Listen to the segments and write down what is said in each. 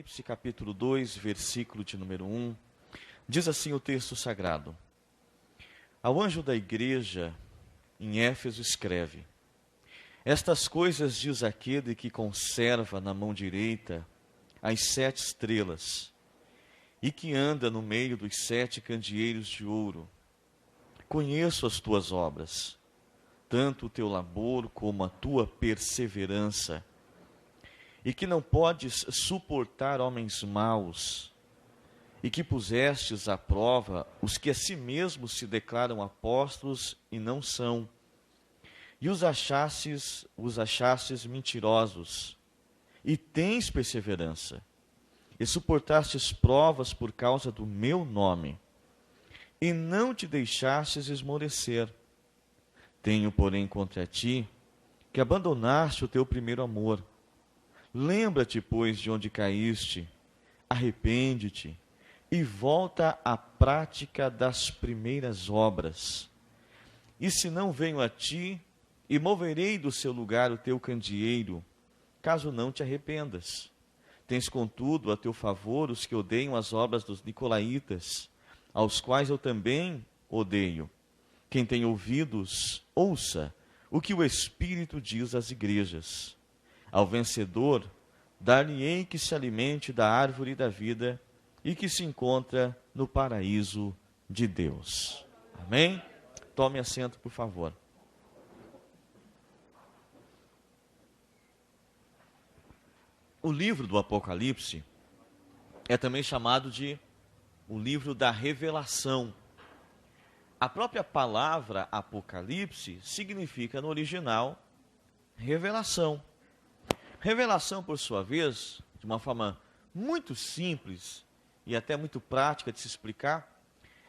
Apocalipse, capítulo 2, versículo de número 1, diz assim o texto sagrado: Ao anjo da igreja em Éfeso escreve: Estas coisas diz aquele que conserva na mão direita as 7 estrelas e que anda no meio dos 7 candeeiros de ouro. Conheço as tuas obras, tanto o teu labor como a tua perseverança, e que não podes suportar homens maus, e que pusestes à prova os que a si mesmos se declaram apóstolos e não são, e os achastes mentirosos, e tens perseverança, e suportastes provas por causa do meu nome, e não te deixastes esmorecer. Tenho, porém, contra ti, que abandonaste o teu primeiro amor. Lembra-te, pois, de onde caíste, arrepende-te, e volta à prática das primeiras obras. E se não venho a ti, e moverei do seu lugar o teu candeeiro, caso não te arrependas. Tens, contudo, a teu favor os que odeiam as obras dos nicolaítas, aos quais eu também odeio. Quem tem ouvidos, ouça o que o Espírito diz às igrejas. Ao vencedor, dar-lhe-ei que se alimente da árvore da vida e que se encontra no paraíso de Deus. Amém? Tome assento, por favor. O livro do Apocalipse é também chamado de o livro da revelação. A própria palavra Apocalipse significa, no original, revelação. Revelação, por sua vez, de uma forma muito simples e até muito prática de se explicar,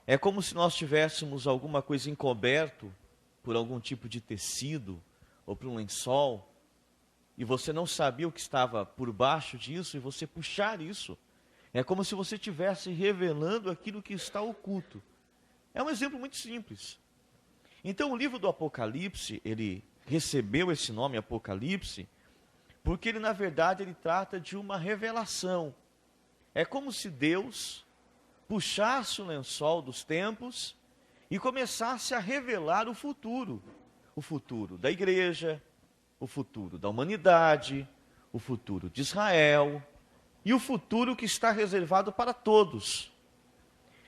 é como se nós tivéssemos alguma coisa encoberto por algum tipo de tecido ou por um lençol, e você não sabia o que estava por baixo disso, e você puxar isso. É como se você estivesse revelando aquilo que está oculto. É um exemplo muito simples. Então, o livro do Apocalipse, ele recebeu esse nome Apocalipse, porque ele, na verdade, ele trata de uma revelação. É como se Deus puxasse o lençol dos tempos e começasse a revelar o futuro da igreja, o futuro da humanidade, o futuro de Israel e o futuro que está reservado para todos.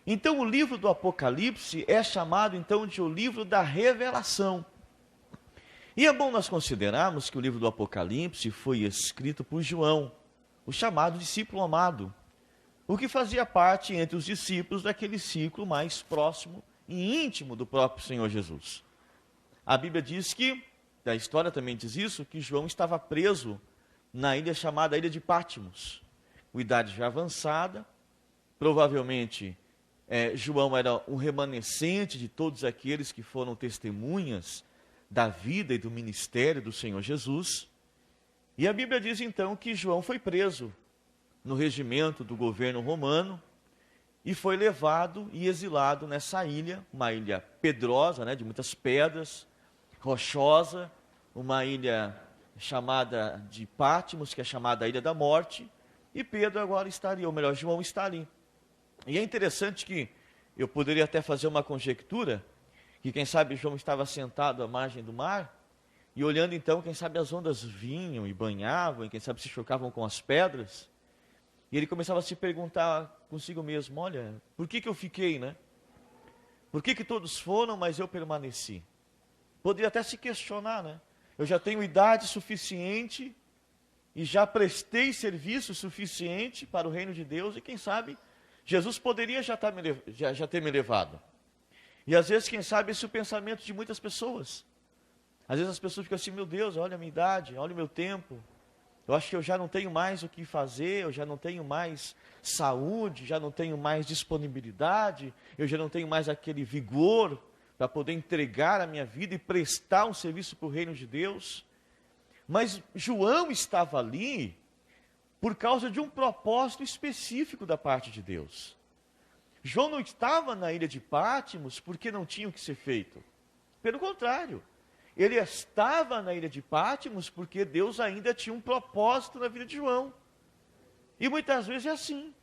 Então, o livro do Apocalipse é chamado, então, de o livro da revelação. E é bom nós considerarmos que o livro do Apocalipse foi escrito por João, o chamado discípulo amado, o que fazia parte entre os discípulos daquele ciclo mais próximo e íntimo do próprio Senhor Jesus. A Bíblia diz que, a história também diz isso, que João estava preso na ilha chamada Ilha de Patmos, com idade já avançada. Provavelmente João era um remanescente de todos aqueles que foram testemunhas da vida e do ministério do Senhor Jesus. E a Bíblia diz então que João foi preso no regimento do governo romano e foi levado e exilado nessa ilha, uma ilha pedrosa, de muitas pedras, rochosa, uma ilha chamada de Patmos, que é chamada a Ilha da Morte, e Pedro agora estaria, ou melhor, João está ali. E é interessante que eu poderia até fazer uma conjectura, que quem sabe João estava sentado à margem do mar, e olhando então, quem sabe as ondas vinham e banhavam, e quem sabe se chocavam com as pedras, e ele começava a se perguntar consigo mesmo: olha, por que eu fiquei, Por que todos foram, mas eu permaneci? Poderia até se questionar, Eu já tenho idade suficiente e já prestei serviço suficiente para o reino de Deus, e quem sabe Jesus poderia já ter me levado. E às vezes, quem sabe, esse é o pensamento de muitas pessoas. Às vezes as pessoas ficam assim: meu Deus, olha a minha idade, olha o meu tempo. Eu acho que eu já não tenho mais o que fazer, eu já não tenho mais saúde, já não tenho mais disponibilidade, eu já não tenho mais aquele vigor para poder entregar a minha vida e prestar um serviço para o reino de Deus. Mas João estava ali por causa de um propósito específico da parte de Deus. João não estava na ilha de Patmos porque não tinha o que ser feito. Pelo contrário, ele estava na ilha de Patmos porque Deus ainda tinha um propósito na vida de João. E muitas vezes é assim.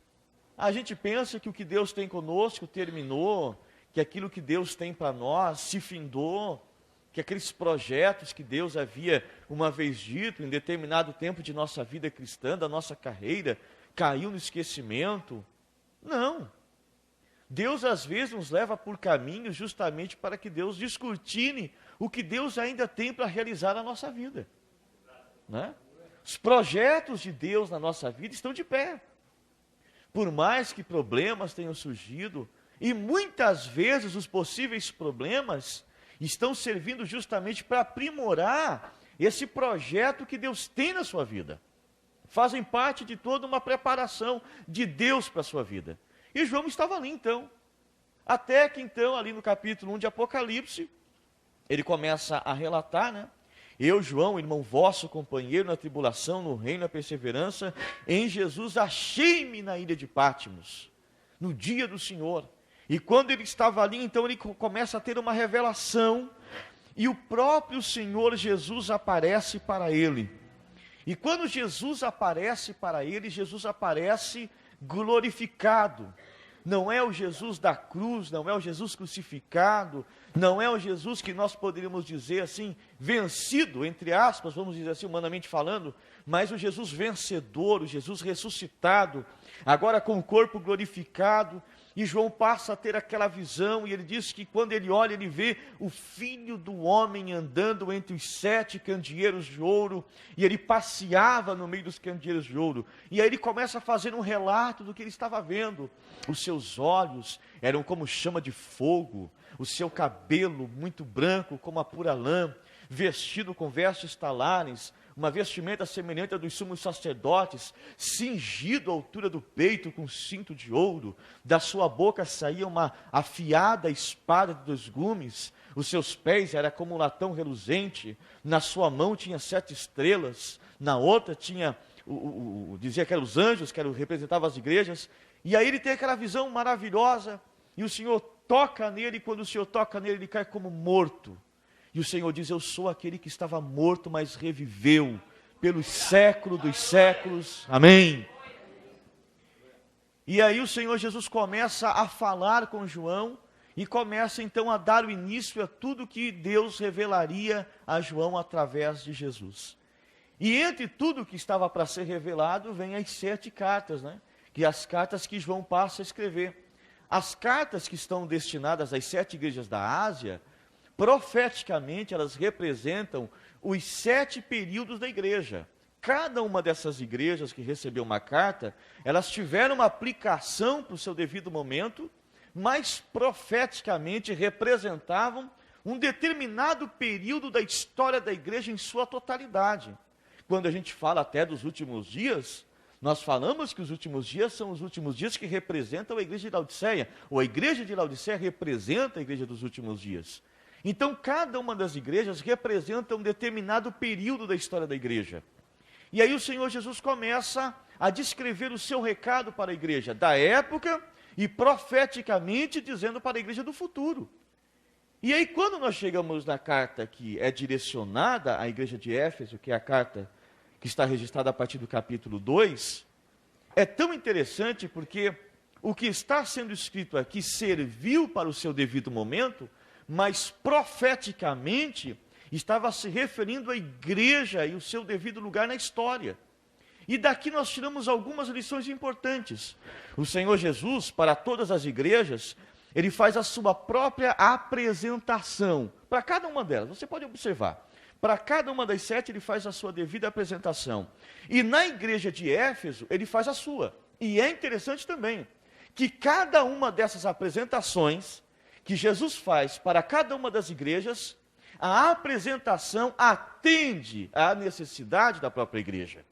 A gente pensa que o que Deus tem conosco terminou, que aquilo que Deus tem para nós se findou, que aqueles projetos que Deus havia uma vez dito em determinado tempo de nossa vida cristã, da nossa carreira, caiu no esquecimento. Não. Deus às vezes nos leva por caminhos justamente para que Deus descortine o que Deus ainda tem para realizar na nossa vida. Né? Os projetos de Deus na nossa vida estão de pé. Por mais que problemas tenham surgido, e muitas vezes os possíveis problemas estão servindo justamente para aprimorar esse projeto que Deus tem na sua vida. Fazem parte de toda uma preparação de Deus para a sua vida. E João estava ali então. Até que então, ali no capítulo 1 de Apocalipse, ele começa a relatar, né? Eu, João, irmão vosso, companheiro na tribulação, no reino, na perseverança, em Jesus achei-me na ilha de Patmos, no dia do Senhor. E quando ele estava ali, então ele começa a ter uma revelação, e o próprio Senhor Jesus aparece para ele. E quando Jesus aparece para ele, Jesus aparece glorificado. Não é o Jesus da cruz, não é o Jesus crucificado, não é o Jesus que nós poderíamos dizer assim, vencido, entre aspas, vamos dizer assim, humanamente falando, mas o Jesus vencedor, o Jesus ressuscitado, agora com o corpo glorificado. E João passa a ter aquela visão, e ele diz que quando ele olha, ele vê o Filho do Homem andando entre os 7 candeeiros de ouro, e ele passeava no meio dos candeeiros de ouro. E aí ele começa a fazer um relato do que ele estava vendo. Os seus olhos eram como chama de fogo, o seu cabelo muito branco como a pura lã, vestido com vestes talares, uma vestimenta semelhante à dos sumos sacerdotes, cingido à altura do peito com cinto de ouro. Da sua boca saía uma afiada espada de 2 gumes, os seus pés eram como um latão reluzente, na sua mão tinha 7 estrelas, na outra tinha, dizia que eram os anjos, que representavam as igrejas. E aí ele tem aquela visão maravilhosa, e o Senhor toca nele, e quando o Senhor toca nele, ele cai como morto. E o Senhor diz, eu sou aquele que estava morto, mas reviveu pelos séculos dos séculos. Amém. E aí o Senhor Jesus começa a falar com João, e começa então a dar o início a tudo que Deus revelaria a João através de Jesus. E entre tudo que estava para ser revelado, vem as 7 cartas, né? Que as cartas que João passa a escrever. As cartas que estão destinadas às 7 igrejas da Ásia, profeticamente, elas representam os 7 períodos da igreja. Cada uma dessas igrejas que recebeu uma carta, elas tiveram uma aplicação para o seu devido momento, mas profeticamente representavam um determinado período da história da igreja em sua totalidade. Quando a gente fala até dos últimos dias, nós falamos que os últimos dias são os últimos dias que representam a igreja de Laodiceia, ou a igreja de Laodiceia representa a igreja dos últimos dias. Então, cada uma das igrejas representa um determinado período da história da igreja. E aí o Senhor Jesus começa a descrever o seu recado para a igreja da época e profeticamente dizendo para a igreja do futuro. E aí quando nós chegamos na carta que é direcionada à igreja de Éfeso, que é a carta que está registrada a partir do capítulo 2, é tão interessante porque o que está sendo escrito aqui serviu para o seu devido momento, mas profeticamente estava se referindo à igreja e o seu devido lugar na história. E daqui nós tiramos algumas lições importantes. O Senhor Jesus, para todas as igrejas, ele faz a sua própria apresentação, para cada uma delas, você pode observar. Para cada uma das 7 ele faz a sua devida apresentação. E na igreja de Éfeso ele faz a sua. E é interessante também, que cada uma dessas apresentações que Jesus faz para cada uma das igrejas, a apresentação atende à necessidade da própria igreja.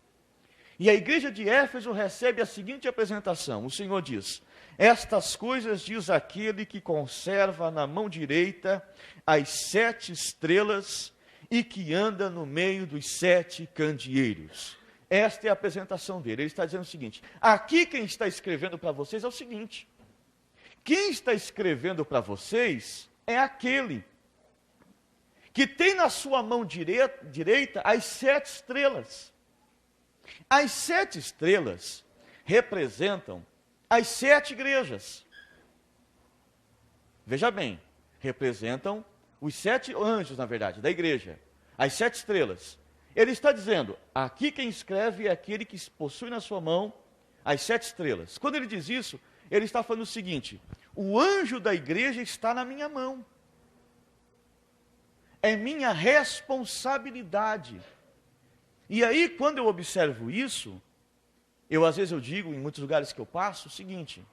E a igreja de Éfeso recebe a seguinte apresentação. O Senhor diz, estas coisas diz aquele que conserva na mão direita as 7 estrelas e que anda no meio dos 7 candeeiros. Esta é a apresentação dele. Ele está dizendo o seguinte, aqui quem está escrevendo para vocês é o seguinte, quem está escrevendo para vocês é aquele que tem na sua mão direita as 7 estrelas. As 7 estrelas representam as 7 igrejas. Veja bem, representam os 7 anjos, na verdade, da igreja, as 7 estrelas. Ele está dizendo, aqui quem escreve é aquele que possui na sua mão as 7 estrelas. Quando ele diz isso, ele está falando o seguinte, o anjo da igreja está na minha mão. É minha responsabilidade. E aí, quando eu observo isso, às vezes eu digo, em muitos lugares que eu passo, o seguinte,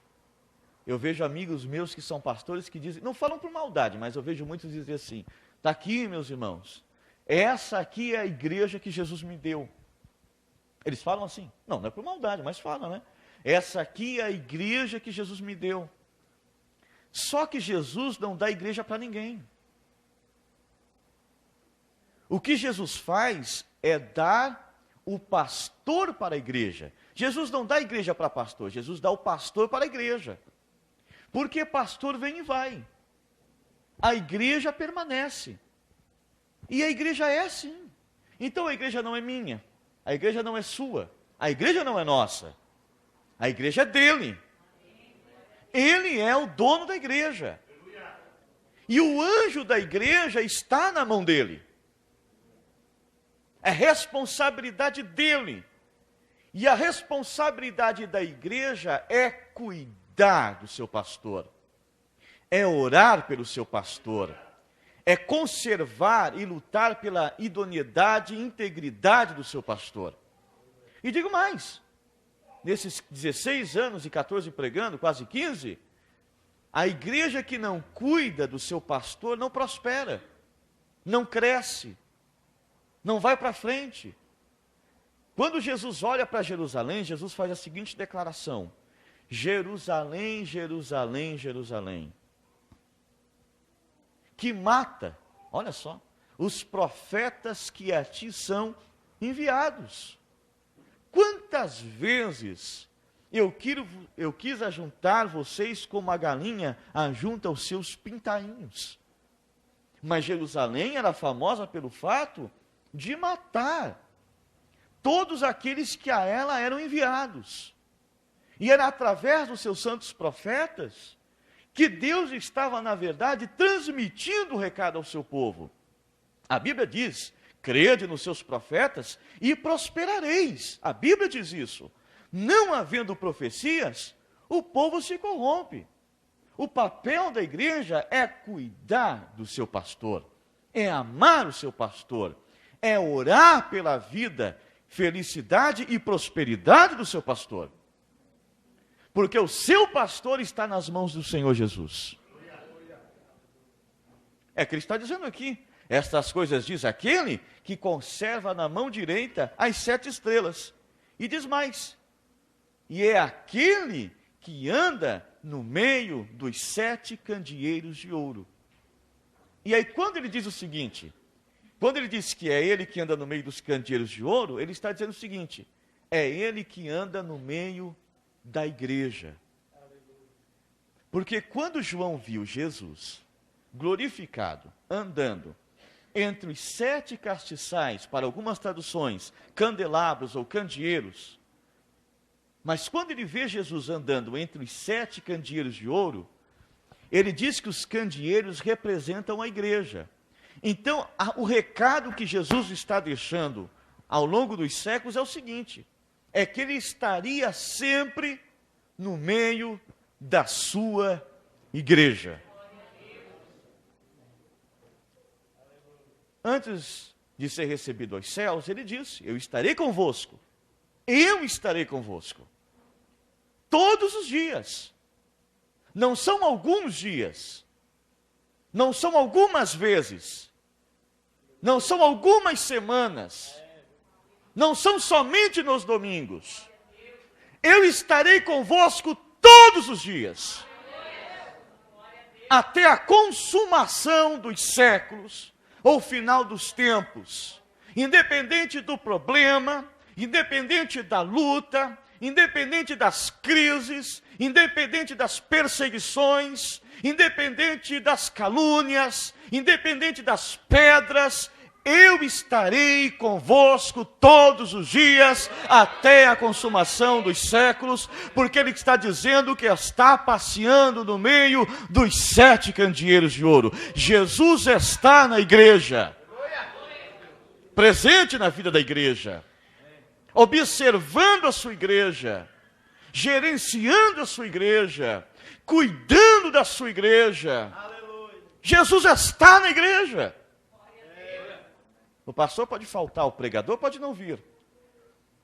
eu vejo amigos meus que são pastores que dizem, não falam por maldade, mas eu vejo muitos dizer assim, está aqui, meus irmãos, essa aqui é a igreja que Jesus me deu. Eles falam assim, não é por maldade, mas falam, né? Essa aqui é a igreja que Jesus me deu. Só que Jesus não dá igreja para ninguém. O que Jesus faz é dar o pastor para a igreja. Jesus não dá igreja para pastor, Jesus dá o pastor para a igreja. Porque pastor vem e vai. A igreja permanece. E a igreja é assim. Então a igreja não é minha, a igreja não é sua, a igreja não é nossa. A igreja é dele. Ele é o dono da igreja. E o anjo da igreja está na mão dele. É responsabilidade dele. E a responsabilidade da igreja é cuidar do seu pastor. É orar pelo seu pastor. É conservar e lutar pela idoneidade e integridade do seu pastor. E digo mais, nesses 16 anos e 14 pregando, quase 15, a igreja que não cuida do seu pastor não prospera, não cresce, não vai para frente. Quando Jesus olha para Jerusalém, Jesus faz a seguinte declaração: Jerusalém, Jerusalém, Jerusalém, que mata, olha só, os profetas que a ti são enviados. Quantas vezes eu quis ajuntar vocês como a galinha ajunta os seus pintainhos. Mas Jerusalém era famosa pelo fato de matar todos aqueles que a ela eram enviados. E era através dos seus santos profetas que Deus estava, na verdade, transmitindo o recado ao seu povo. A Bíblia diz, crede nos seus profetas e prosperareis. A Bíblia diz isso. Não havendo profecias, o povo se corrompe. O papel da igreja é cuidar do seu pastor, é amar o seu pastor, é orar pela vida, felicidade e prosperidade do seu pastor. Porque o seu pastor está nas mãos do Senhor Jesus. É que ele está dizendo aqui. Estas coisas diz aquele que conserva na mão direita as 7 estrelas. E diz mais. E é aquele que anda no meio dos 7 candeeiros de ouro. E aí quando ele diz o seguinte, quando ele diz que é ele que anda no meio dos candeeiros de ouro, ele está dizendo o seguinte, é ele que anda no meio da igreja. Porque quando João viu Jesus glorificado, andando entre os 7 castiçais, para algumas traduções, candelabros ou candeeiros, mas quando ele vê Jesus andando entre os 7 candeeiros de ouro, ele diz que os candeeiros representam a igreja. Então, o recado que Jesus está deixando ao longo dos séculos é o seguinte, é que ele estaria sempre no meio da sua igreja. Antes de ser recebido aos céus, ele disse, eu estarei convosco, todos os dias. Não são alguns dias, não são algumas vezes, não são algumas semanas, não são somente nos domingos. Eu estarei convosco todos os dias, até a consumação dos séculos, ou final dos tempos, independente do problema, independente da luta, independente das crises, independente das perseguições, independente das calúnias, independente das pedras, eu estarei convosco todos os dias, até a consumação dos séculos, porque ele está dizendo que está passeando no meio dos 7 candeeiros de ouro. Jesus está na igreja, presente na vida da igreja, observando a sua igreja, gerenciando a sua igreja, cuidando da sua igreja. Jesus está na igreja. O pastor pode faltar, o pregador pode não vir.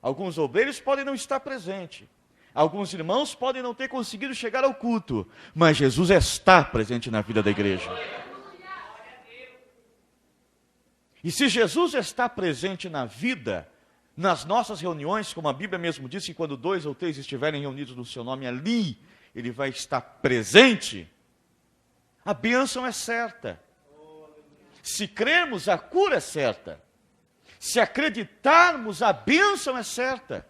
Alguns obreiros podem não estar presentes. Alguns irmãos podem não ter conseguido chegar ao culto. Mas Jesus está presente na vida da igreja. E se Jesus está presente na vida, nas nossas reuniões, como a Bíblia mesmo diz, que quando 2 ou 3 estiverem reunidos no seu nome, ali ele vai estar presente, a bênção é certa. Se crermos, a cura é certa. Se acreditarmos, a bênção é certa.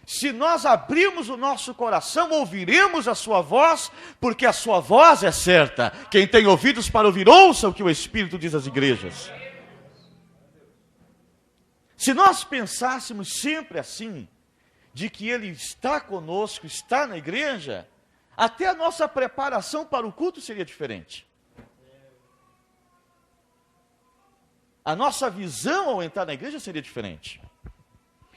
Se nós abrirmos o nosso coração, ouviremos a sua voz, porque a sua voz é certa. Quem tem ouvidos para ouvir, ouça o que o Espírito diz às igrejas. Se nós pensássemos sempre assim, de que Ele está conosco, está na igreja, até a nossa preparação para o culto seria diferente. A nossa visão ao entrar na igreja seria diferente.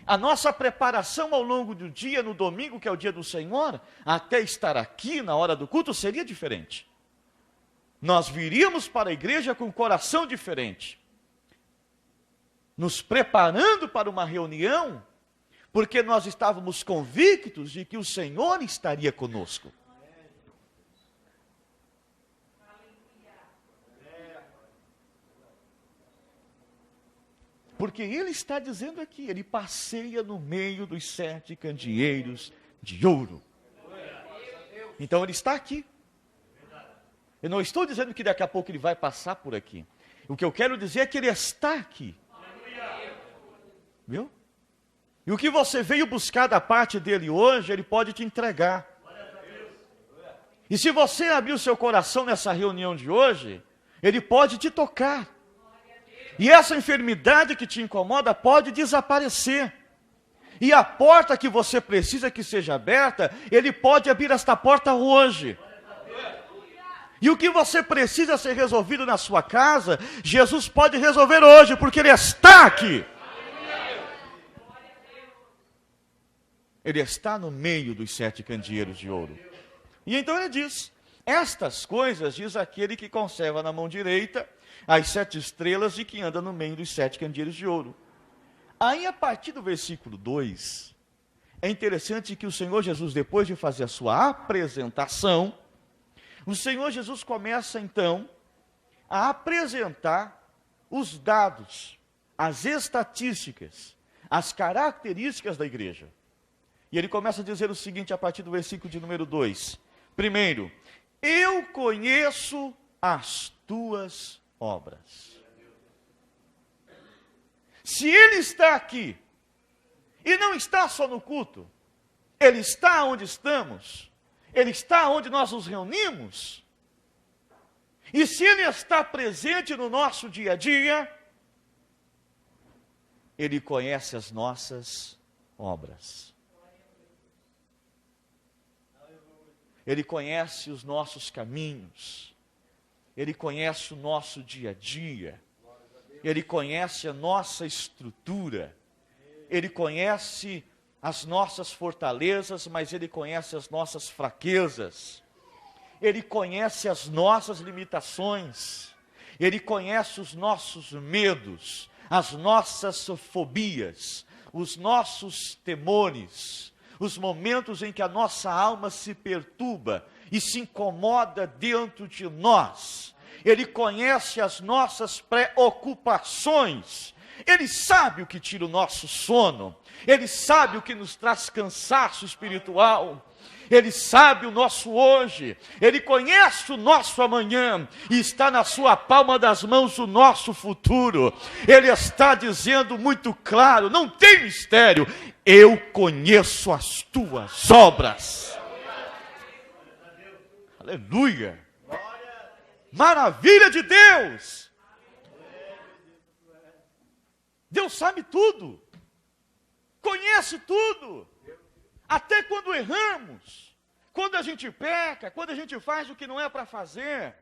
A nossa preparação ao longo do dia, no domingo, que é o dia do Senhor, até estar aqui na hora do culto, seria diferente. Nós viríamos para a igreja com um coração diferente, nos preparando para uma reunião, porque nós estávamos convictos de que o Senhor estaria conosco. Porque ele está dizendo aqui, ele passeia no meio dos 7 candeeiros de ouro. Então ele está aqui. Eu não estou dizendo que daqui a pouco ele vai passar por aqui. O que eu quero dizer é que ele está aqui. Viu? E o que você veio buscar da parte dele hoje, ele pode te entregar. E se você abrir o seu coração nessa reunião de hoje, ele pode te tocar. E essa enfermidade que te incomoda pode desaparecer. E a porta que você precisa que seja aberta, ele pode abrir esta porta hoje. E o que você precisa ser resolvido na sua casa, Jesus pode resolver hoje, porque Ele está aqui. Ele está no meio dos 7 candeeiros de ouro. E então ele diz, estas coisas diz aquele que conserva na mão direita as 7 estrelas e que anda no meio dos 7 candeeiros de ouro. Aí, a partir do versículo 2, é interessante que o Senhor Jesus, depois de fazer a sua apresentação, o Senhor Jesus começa, então, a apresentar os dados, as estatísticas, as características da igreja. E ele começa a dizer o seguinte, a partir do versículo de número 2. Primeiro, eu conheço as tuas obras. Se ele está aqui, e não está só no culto, ele está onde estamos, ele está onde nós nos reunimos, e se ele está presente no nosso dia a dia, ele conhece as nossas obras. Ele conhece os nossos caminhos. Ele conhece o nosso dia a dia. Ele conhece a nossa estrutura. Ele conhece as nossas fortalezas, mas Ele conhece as nossas fraquezas. Ele conhece as nossas limitações. Ele conhece os nossos medos, as nossas fobias, os nossos temores, os momentos em que a nossa alma se perturba e se incomoda dentro de nós. Ele conhece as nossas preocupações. Ele sabe o que tira o nosso sono. Ele sabe o que nos traz cansaço espiritual. Ele sabe o nosso hoje. Ele conhece o nosso amanhã. E está na sua palma das mãos o nosso futuro. Ele está dizendo muito claro, não tem mistério. Eu conheço as tuas obras. Aleluia! Maravilha de Deus! Deus sabe tudo. Conhece tudo. Até quando erramos, quando a gente peca, quando a gente faz o que não é para fazer,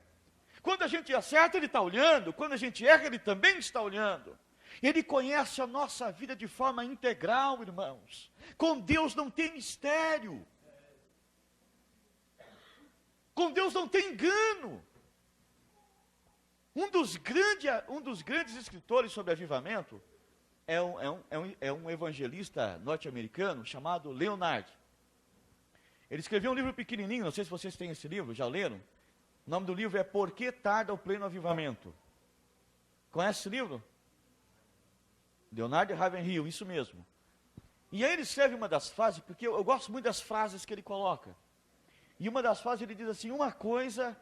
quando a gente acerta, Ele está olhando, quando a gente erra, Ele também está olhando. Ele conhece a nossa vida de forma integral, irmãos. Com Deus não tem mistério. Com Deus não tem engano. Um dos grandes escritores sobre avivamento é um evangelista norte-americano chamado Leonard. Ele escreveu um livro pequenininho, não sei se vocês têm esse livro, já leram? O nome do livro é Por que Tarda o Pleno Avivamento? Conhece esse livro? Leonard Ravenhill, isso mesmo. E aí ele escreve uma das frases, porque eu gosto muito das frases que ele coloca. E uma das frases ele diz assim, uma coisa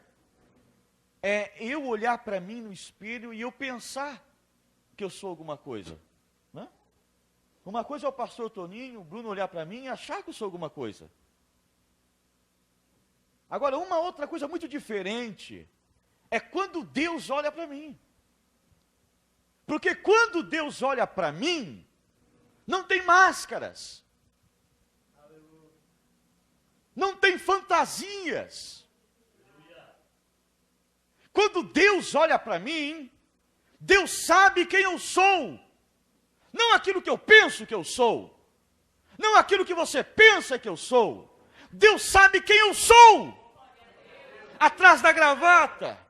é eu olhar para mim no espelho e eu pensar que eu sou alguma coisa. Né? Uma coisa é o pastor Toninho, o Bruno olhar para mim e achar que eu sou alguma coisa. Agora, uma outra coisa muito diferente é quando Deus olha para mim. Porque quando Deus olha para mim, não tem máscaras. Não tem fantasias. Quando Deus olha para mim, Deus sabe quem eu sou. Não aquilo que eu penso que eu sou. Não aquilo que você pensa que eu sou. Deus sabe quem eu sou. Atrás da gravata.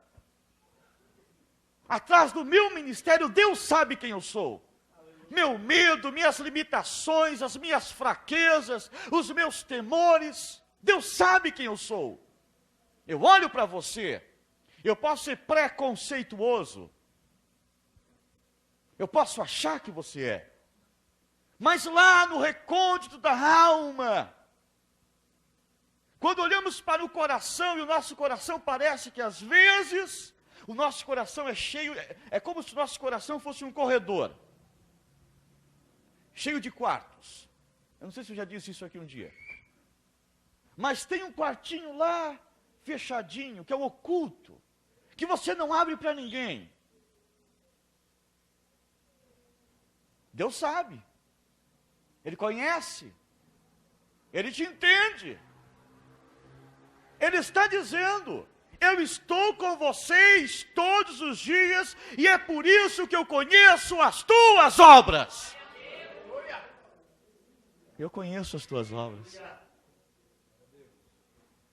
Atrás do meu ministério, Deus sabe quem eu sou. Meu medo, minhas limitações, as minhas fraquezas, os meus temores. Deus sabe quem eu sou. Eu olho para você. Eu posso ser preconceituoso. Eu posso achar que você é. Mas lá no recôndito da alma, quando olhamos para o coração e o nosso coração parece que às vezes o nosso coração é cheio, é como se o nosso coração fosse um corredor, cheio de quartos. Eu não sei se eu já disse isso aqui um dia. Mas tem um quartinho lá, fechadinho, que é o oculto, que você não abre para ninguém. Deus sabe. Ele conhece. Ele te entende. Ele está dizendo, eu estou com vocês todos os dias, e é por isso que eu conheço as tuas obras. Eu conheço as tuas obras.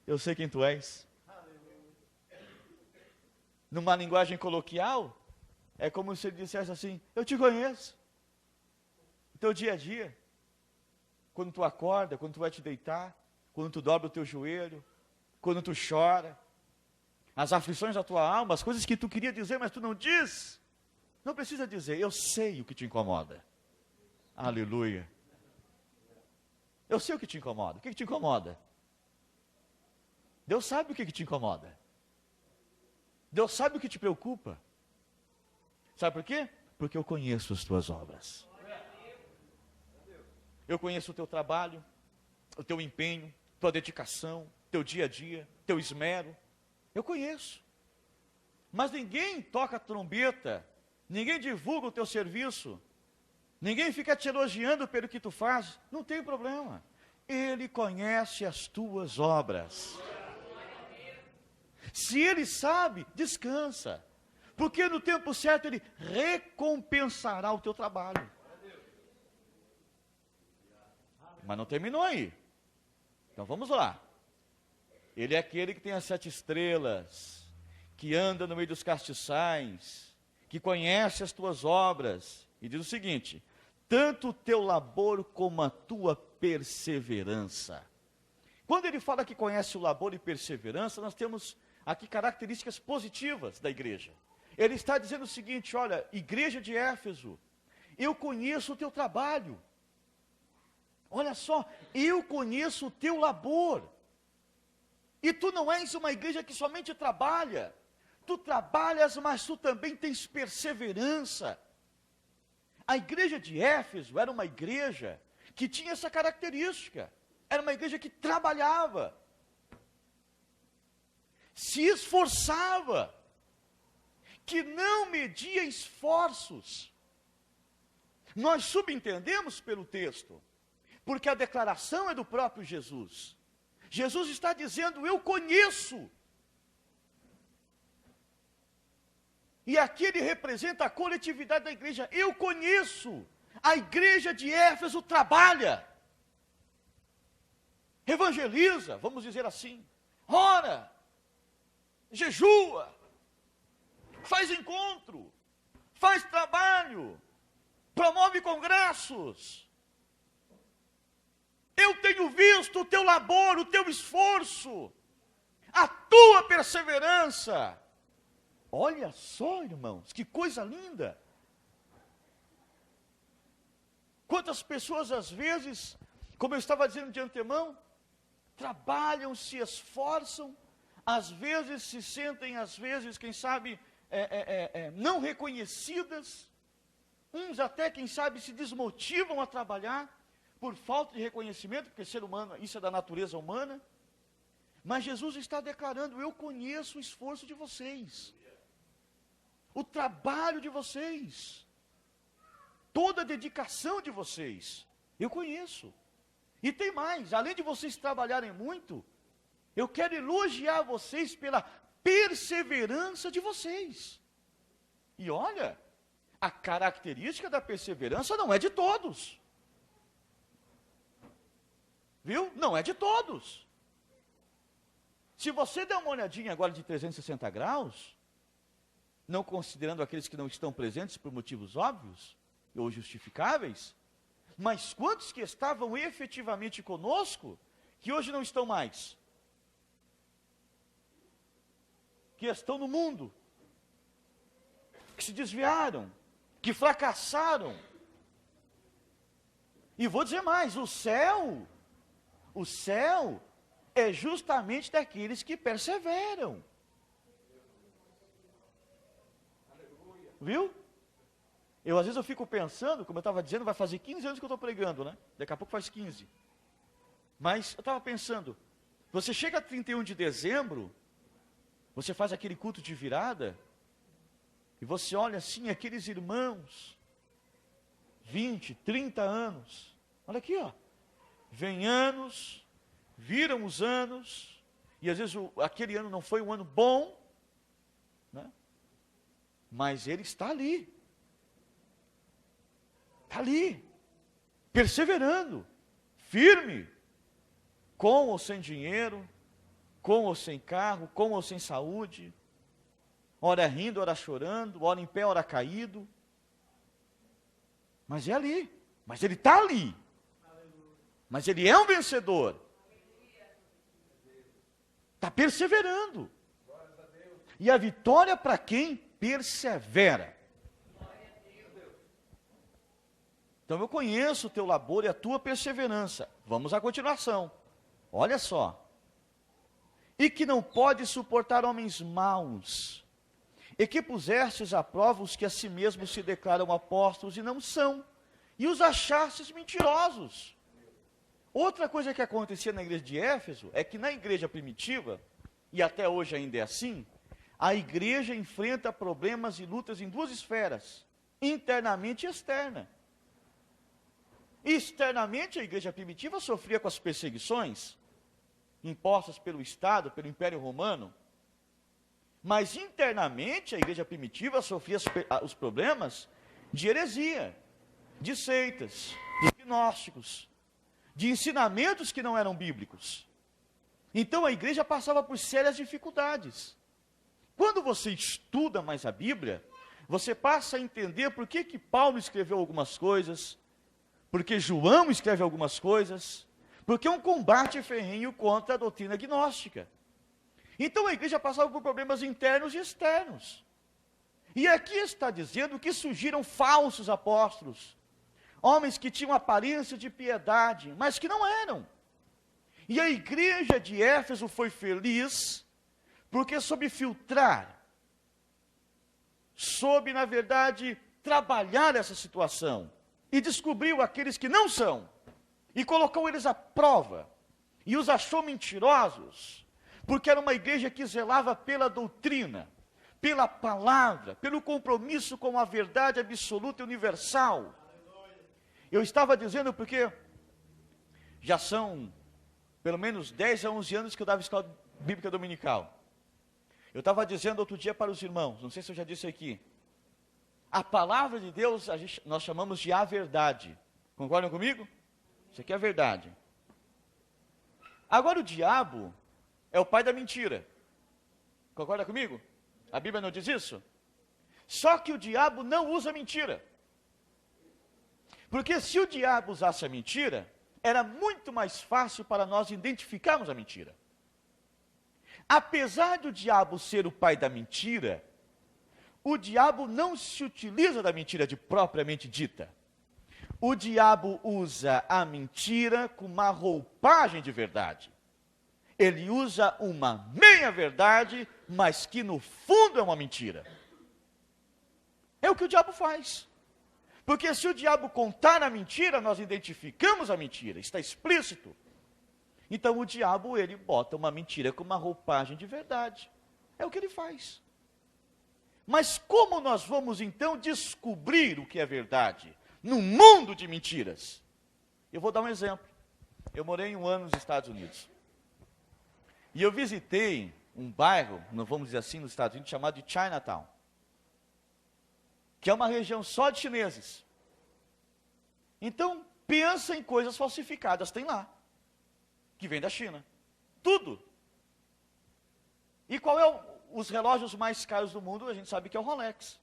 Eu sei quem tu és. Numa linguagem coloquial, é como se ele dissesse assim, eu te conheço. O teu dia a dia. Quando tu acorda, quando tu vai te deitar, quando tu dobra o teu joelho, quando tu chora, as aflições da tua alma, as coisas que tu queria dizer, mas tu não diz, não precisa dizer, eu sei o que te incomoda. Aleluia. Eu sei o que te incomoda. O que te incomoda? Deus sabe o que te incomoda. Deus sabe o que te preocupa. Sabe por quê? Porque eu conheço as tuas obras. Eu conheço o teu trabalho, o teu empenho, tua dedicação, teu dia a dia, teu esmero. Eu conheço. Mas ninguém toca a trombeta, ninguém divulga o teu serviço, ninguém fica te elogiando pelo que tu faz. Não tem problema. Ele conhece as tuas obras. Se Ele sabe, descansa. Porque no tempo certo Ele recompensará o teu trabalho. Mas não terminou aí. Então vamos lá. Ele é aquele que tem as 7 estrelas, que anda no meio dos castiçais, que conhece as tuas obras. E diz o seguinte, tanto o teu labor como a tua perseverança. Quando ele fala que conhece o labor e perseverança, nós temos aqui características positivas da igreja. Ele está dizendo o seguinte, olha, igreja de Éfeso, eu conheço o teu trabalho. Olha só, eu conheço o teu labor. E tu não és uma igreja que somente trabalha. Tu trabalhas, mas tu também tens perseverança. A igreja de Éfeso era uma igreja que tinha essa característica. Era uma igreja que trabalhava. Se esforçava. Que não media esforços. Nós subentendemos pelo texto, porque a declaração é do próprio Jesus. Jesus está dizendo, eu conheço. E aqui ele representa a coletividade da igreja. Eu conheço. A igreja de Éfeso trabalha. Evangeliza, vamos dizer assim. Ora. Jejua. Faz encontro. Faz trabalho. Promove congressos. Eu tenho visto o teu labor, o teu esforço. A tua perseverança. Olha só, irmãos, que coisa linda. Quantas pessoas, às vezes, como eu estava dizendo de antemão, trabalham, se esforçam, às vezes se sentem, às vezes, quem sabe, não reconhecidas. Uns até, quem sabe, se desmotivam a trabalhar por falta de reconhecimento, porque ser humano, isso é da natureza humana. Mas Jesus está declarando, eu conheço o esforço de vocês. O trabalho de vocês, toda a dedicação de vocês, eu conheço. E tem mais, além de vocês trabalharem muito, eu quero elogiar vocês pela perseverança de vocês. E olha, a característica da perseverança não é de todos. Viu? Não é de todos. Se você der uma olhadinha agora de 360 graus, não considerando aqueles que não estão presentes por motivos óbvios ou justificáveis, mas quantos que estavam efetivamente conosco, que hoje não estão mais? Que estão no mundo, que se desviaram, que fracassaram. E vou dizer mais, o céu é justamente daqueles que perseveram. Viu? Às vezes eu fico pensando, como eu estava dizendo, vai fazer 15 anos que eu estou pregando, né? Daqui a pouco faz 15. Mas eu estava pensando, você chega a 31 de dezembro, você faz aquele culto de virada, e você olha assim, aqueles irmãos, 20, 30 anos, olha aqui, ó, vem anos, viram os anos, e às vezes aquele ano não foi um ano bom, né? Mas ele está ali, perseverando, firme, com ou sem dinheiro, com ou sem carro, com ou sem saúde, ora rindo, ora chorando, ora em pé, ora caído, mas é ali, mas ele está ali, mas ele é um vencedor, está perseverando, e a vitória para quem persevera. Então eu conheço o teu labor e a tua perseverança. Vamos à continuação. Olha só. E que não pode suportar homens maus, e que pusestes à prova os que a si mesmos se declaram apóstolos e não são, e os achastes mentirosos. Outra coisa que acontecia na igreja de Éfeso, é que na igreja primitiva, e até hoje ainda é assim, a igreja enfrenta problemas e lutas em duas esferas, internamente e externa. Externamente, a igreja primitiva sofria com as perseguições impostas pelo Estado, pelo Império Romano. Mas internamente, a igreja primitiva sofria os problemas de heresia, de seitas, de gnósticos, de ensinamentos que não eram bíblicos. Então a igreja passava por sérias dificuldades. Quando você estuda mais a Bíblia, você passa a entender por que Paulo escreveu algumas coisas, porque João escreve algumas coisas, porque é um combate ferrenho contra a doutrina gnóstica. Então a igreja passava por problemas internos e externos. E aqui está dizendo que surgiram falsos apóstolos, homens que tinham aparência de piedade, mas que não eram. E a igreja de Éfeso foi feliz, porque soube filtrar, soube, na verdade, trabalhar essa situação, e descobriu aqueles que não são, e colocou eles à prova, e os achou mentirosos, porque era uma igreja que zelava pela doutrina, pela palavra, pelo compromisso com a verdade absoluta e universal. Eu estava dizendo porque já são pelo menos 10 a 11 anos que eu dava escola bíblica dominical. Eu estava dizendo outro dia para os irmãos, não sei se eu já disse aqui, a palavra de Deus nós chamamos de a verdade. Concordam comigo? Isso aqui é a verdade. Agora o diabo é o pai da mentira. Concorda comigo? A Bíblia não diz isso? Só que o diabo não usa mentira. Porque se o diabo usasse a mentira, era muito mais fácil para nós identificarmos a mentira. Apesar do diabo ser o pai da mentira, o diabo não se utiliza da mentira de propriamente dita. O diabo usa a mentira com uma roupagem de verdade. Ele usa uma meia-verdade, mas que no fundo é uma mentira. É o que o diabo faz. Porque se o diabo contar a mentira, nós identificamos a mentira, está explícito. Então o diabo, ele bota uma mentira com uma roupagem de verdade. É o que ele faz. Mas como nós vamos então descobrir o que é verdade num mundo de mentiras? Eu vou dar um exemplo. Eu morei 1 ano nos Estados Unidos. E eu visitei um bairro, não vamos dizer assim, nos Estados Unidos, chamado de Chinatown, que é uma região só de chineses. Então, pensa em coisas falsificadas, tem lá, que vem da China. Tudo. E qual é os relógios mais caros do mundo? A gente sabe que é o Rolex.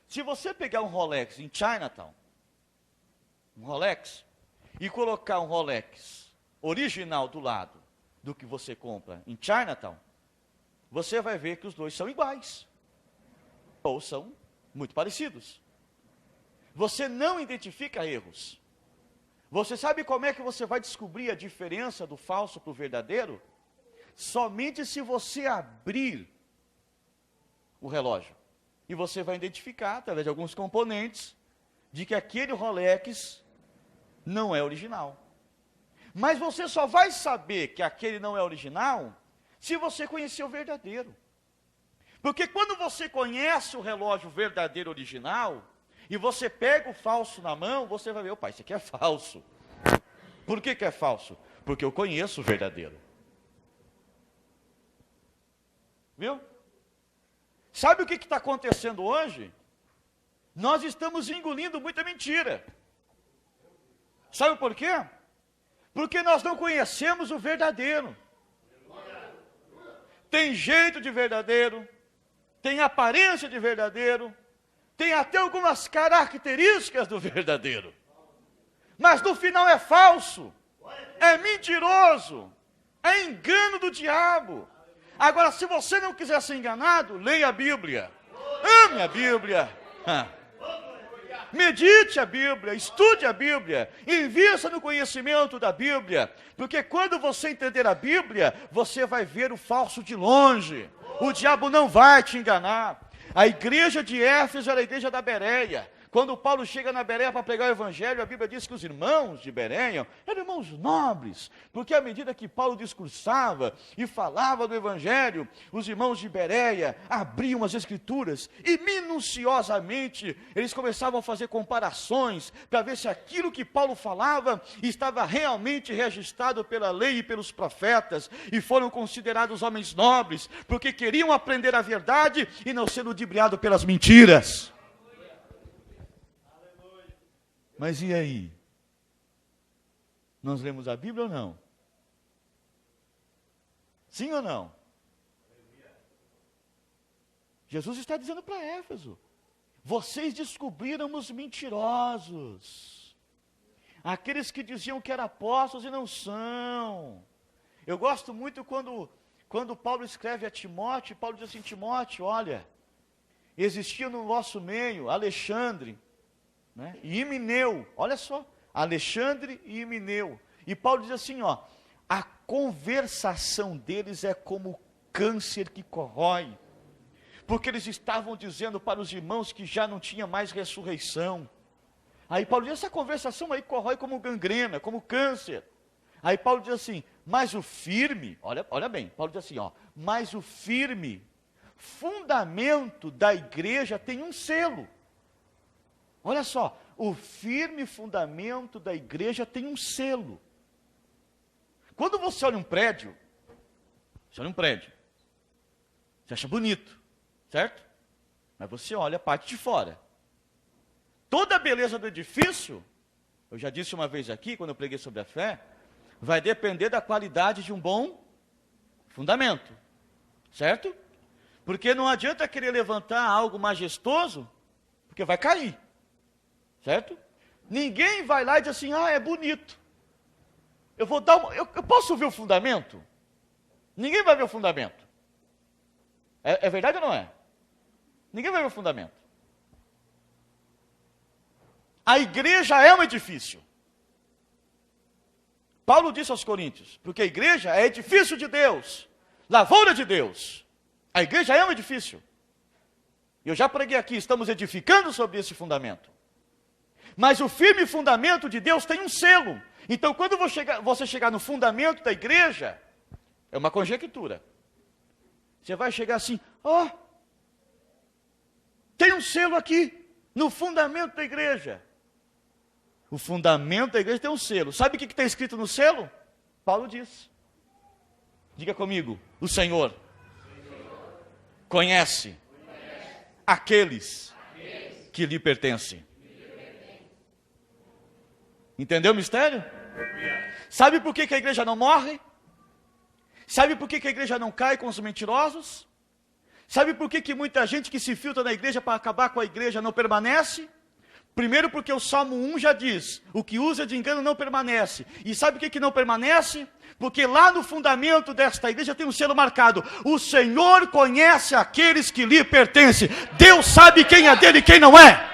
Se você pegar um Rolex em Chinatown, um Rolex, e colocar um Rolex original do lado do que você compra em Chinatown, você vai ver que os dois são iguais. Ou são muito parecidos. Você não identifica erros. Você sabe como é que você vai descobrir a diferença do falso para o verdadeiro? Somente se você abrir o relógio. E você vai identificar, através de alguns componentes, de que aquele Rolex não é original. Mas você só vai saber que aquele não é original se você conhecer o verdadeiro. Porque quando você conhece o relógio verdadeiro original, e você pega o falso na mão, você vai ver, opa, isso aqui é falso. Por que é falso? Porque eu conheço o verdadeiro. Viu? Sabe o que está acontecendo hoje? Nós estamos engolindo muita mentira. Sabe por quê? Porque nós não conhecemos o verdadeiro. Tem jeito de verdadeiro, tem aparência de verdadeiro, tem até algumas características do verdadeiro. Mas no final é falso, é mentiroso, é engano do diabo. Agora, se você não quiser ser enganado, leia a Bíblia, ame a Bíblia, medite a Bíblia, estude a Bíblia, invista no conhecimento da Bíblia, porque quando você entender a Bíblia, você vai ver o falso de longe. O diabo não vai te enganar. A igreja de Éfeso era a igreja da Bereia. Quando Paulo chega na Bereia para pregar o evangelho, a Bíblia diz que os irmãos de Bereia eram irmãos nobres, porque à medida que Paulo discursava e falava do evangelho, os irmãos de Bereia abriam as escrituras e minuciosamente eles começavam a fazer comparações para ver se aquilo que Paulo falava estava realmente registrado pela lei e pelos profetas, e foram considerados homens nobres, porque queriam aprender a verdade e não ser ludibriados pelas mentiras. Mas e aí? Nós lemos a Bíblia ou não? Sim ou não? Jesus está dizendo para Éfeso: vocês descobriram os mentirosos, aqueles que diziam que eram apóstolos e não são. Eu gosto muito quando Paulo escreve a Timóteo, Paulo diz assim: Timóteo, olha, existia no vosso meio Alexandre, né, e Himeneu, olha só, Alexandre e Himeneu. E Paulo diz assim, ó, a conversação deles é como câncer que corrói, porque eles estavam dizendo para os irmãos que já não tinha mais ressurreição. Aí Paulo diz, essa conversação aí corrói como gangrena, como câncer. Aí Paulo diz assim, mas o firme, olha bem, Paulo diz assim, ó, mas o firme fundamento da igreja tem um selo. Olha só, o firme fundamento da igreja tem um selo. Quando você olha um prédio, você acha bonito, certo? Mas você olha a parte de fora. Toda a beleza do edifício, eu já disse uma vez aqui, quando eu preguei sobre a fé, vai depender da qualidade de um bom fundamento, certo? Porque não adianta querer levantar algo majestoso, porque vai cair, certo? Ninguém vai lá e diz assim, é bonito. Eu posso ver o fundamento? Ninguém vai ver o fundamento. É verdade ou não é? Ninguém vai ver o fundamento. A igreja é um edifício. Paulo disse aos Coríntios, porque a igreja é edifício de Deus, lavoura de Deus. A igreja é um edifício. Eu já preguei aqui, estamos edificando sobre esse fundamento. Mas o firme fundamento de Deus tem um selo. Então, quando você chegar no fundamento da igreja, é uma conjectura. Você vai chegar assim, tem um selo aqui, no fundamento da igreja. O fundamento da igreja tem um selo. Sabe o que está escrito no selo? Paulo diz. Diga comigo, o Senhor conhece aqueles que lhe pertencem. Entendeu o mistério? Sabe por que a igreja não morre? Sabe por que a igreja não cai com os mentirosos? Sabe por que muita gente que se filtra na igreja para acabar com a igreja não permanece? Primeiro porque o Salmo 1 já diz, o que usa de engano não permanece. E sabe por que não permanece? Porque lá no fundamento desta igreja tem um selo marcado. O Senhor conhece aqueles que lhe pertencem. Deus sabe quem é dele e quem não é.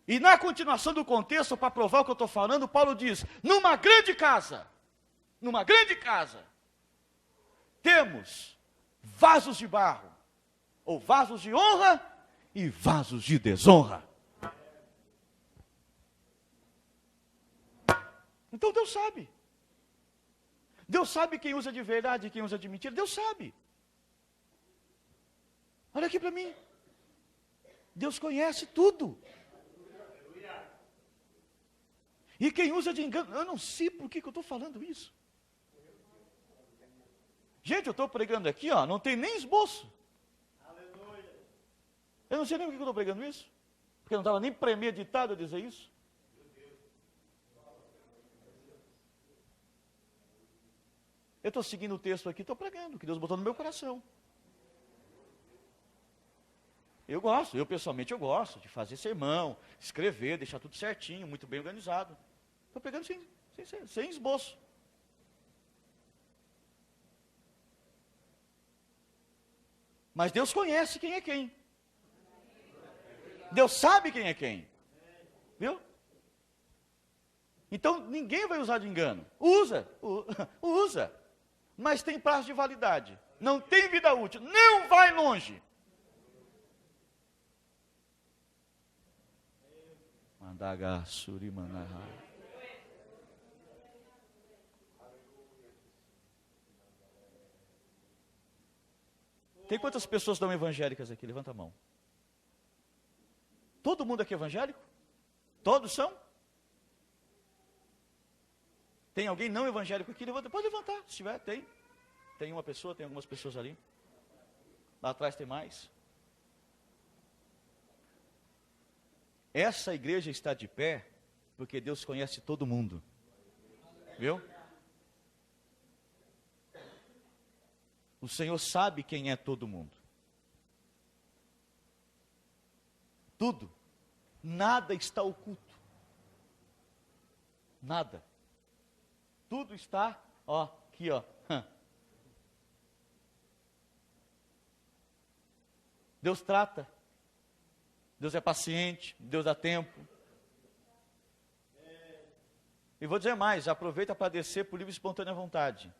E na continuação do contexto, para provar o que eu estou falando, Paulo diz, numa grande casa, temos vasos de barro, ou vasos de honra e vasos de desonra. Então Deus sabe. Deus sabe quem usa de verdade e quem usa de mentira. Deus sabe. Olha aqui para mim. Deus conhece tudo. E quem usa de engano, eu não sei por que eu estou falando isso. Gente, eu estou pregando aqui, não tem nem esboço. Eu não sei nem por que eu estou pregando isso. Porque não estava nem premeditado eu dizer isso. Eu estou seguindo o texto aqui, estou pregando, que Deus botou no meu coração. Eu pessoalmente gosto de fazer sermão, escrever, deixar tudo certinho, muito bem organizado. Estou pregando sem esboço. Mas Deus conhece quem é quem. Deus sabe quem é quem. Viu? Então ninguém vai usar de engano. Usa. Mas tem prazo de validade. Não tem vida útil. Não vai longe. Mandagassuri manahá. Tem quantas pessoas não evangélicas aqui? Levanta a mão. Todo mundo aqui é evangélico? Todos são? Tem alguém não evangélico aqui? Levanta. Pode levantar, se tiver, tem. Tem uma pessoa, tem algumas pessoas ali. Lá atrás tem mais. Essa igreja está de pé porque Deus conhece todo mundo. Viu? O Senhor sabe quem é todo mundo. Tudo. Nada está oculto. Nada. Tudo está, aqui, Deus trata. Deus é paciente, Deus dá tempo. E vou dizer mais, aproveita para descer por livre e espontânea vontade.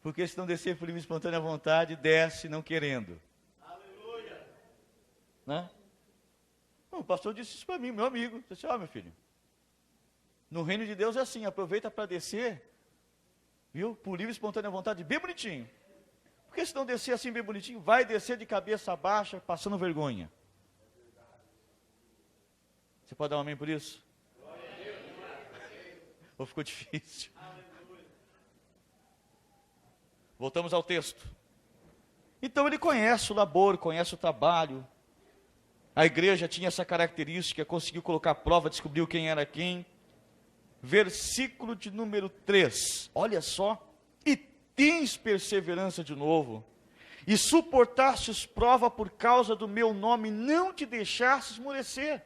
Porque se não descer por livre e espontânea vontade, desce não querendo. Aleluia. Né? O pastor disse isso para mim, meu amigo. Eu disse, meu filho, no reino de Deus é assim, aproveita para descer, viu? Por livre e espontânea vontade, bem bonitinho. Porque se não descer assim bem bonitinho, vai descer de cabeça baixa, passando vergonha. Você pode dar um amém por isso? Ou ficou difícil? Voltamos ao texto. Então ele conhece o labor, conhece o trabalho. A igreja tinha essa característica, conseguiu colocar à prova, descobriu quem era quem. Versículo de número 3, olha só. E tens perseverança de novo, e suportastes prova por causa do meu nome, não te deixastes esmorecer.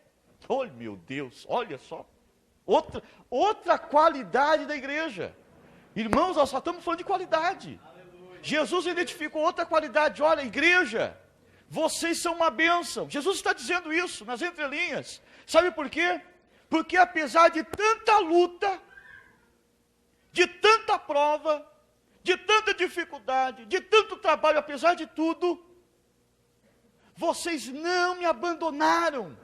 Oh meu Deus, olha só. Outra qualidade da igreja. Irmãos, nós só estamos falando de qualidade. Jesus identificou outra qualidade. Olha, igreja, vocês são uma bênção. Jesus está dizendo isso nas entrelinhas. Sabe por quê? Porque apesar de tanta luta, de tanta prova, de tanta dificuldade, de tanto trabalho, apesar de tudo, vocês não me abandonaram.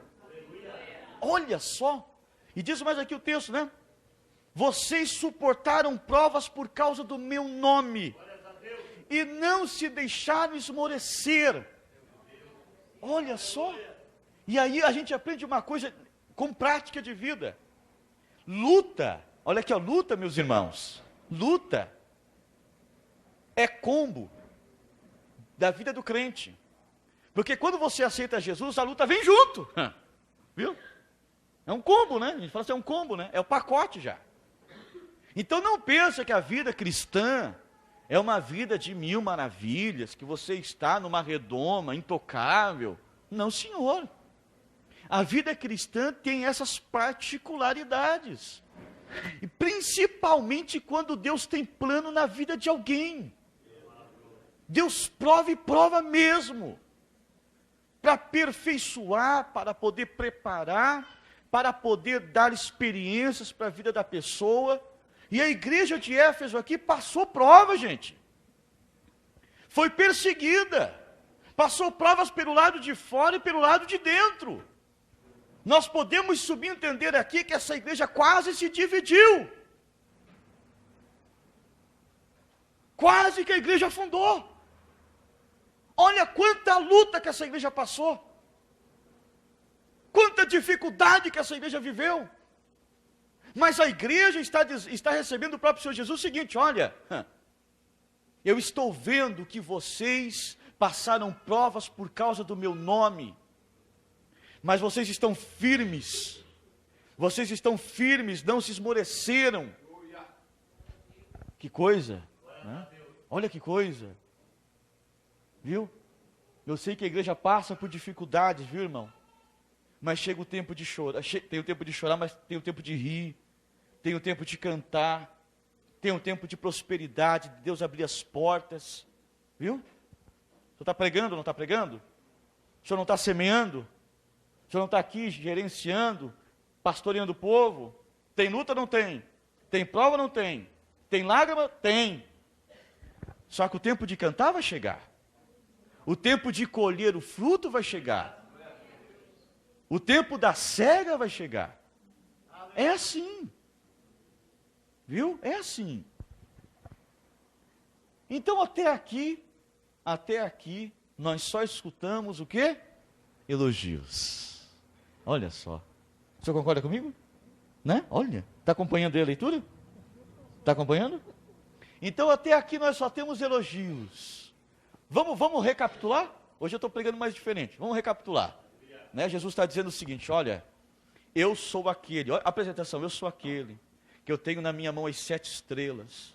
Olha só. E diz mais aqui o texto, né? Vocês suportaram provas por causa do meu nome. E não se deixaram esmorecer. Olha só. E aí a gente aprende uma coisa com prática de vida. Luta. Olha aqui, ó, luta, meus irmãos. Luta é combo da vida do crente. Porque quando você aceita Jesus, a luta vem junto. Viu? É um combo, né? A gente fala assim, é um combo, né? É o pacote já. Então não pensa que a vida cristã é uma vida de mil maravilhas, que você está numa redoma intocável. Não, senhor. A vida cristã tem essas particularidades. E principalmente quando Deus tem plano na vida de alguém. Deus prova e prova mesmo. Para aperfeiçoar, para poder preparar, para poder dar experiências para a vida da pessoa. E a igreja de Éfeso aqui passou prova, gente. Foi perseguida. Passou provas pelo lado de fora e pelo lado de dentro. Nós podemos subentender aqui que essa igreja quase se dividiu. Quase que a igreja afundou. Olha quanta luta que essa igreja passou. Quanta dificuldade que essa igreja viveu. Mas a igreja está recebendo do próprio Senhor Jesus o seguinte, olha, eu estou vendo que vocês passaram provas por causa do meu nome, mas vocês estão firmes, não se esmoreceram. Que coisa, né? Olha que coisa, viu? Eu sei que a igreja passa por dificuldades, viu, irmão? Mas chega o tempo de chorar, tem o tempo de chorar, mas tem o tempo de rir, tem o tempo de cantar, tem um tempo de prosperidade, de Deus abrir as portas, viu? O senhor está pregando ou não está pregando? O senhor não está semeando? O senhor não está aqui gerenciando, pastoreando o povo? Tem luta ou não tem? Tem prova ou não tem? Tem lágrima? Tem. Só que o tempo de cantar vai chegar. O tempo de colher o fruto vai chegar. O tempo da cega vai chegar. É assim. Viu? É assim. Então até aqui, nós só escutamos o quê? Elogios. Olha só. O senhor concorda comigo? Né? Olha, está acompanhando a leitura? Está acompanhando? Então até aqui nós só temos elogios. Vamos recapitular? Hoje eu estou pregando mais diferente. Vamos recapitular. Né? Jesus está dizendo o seguinte, olha, eu sou aquele, olha a apresentação, eu sou aquele que eu tenho na minha mão as 7 estrelas.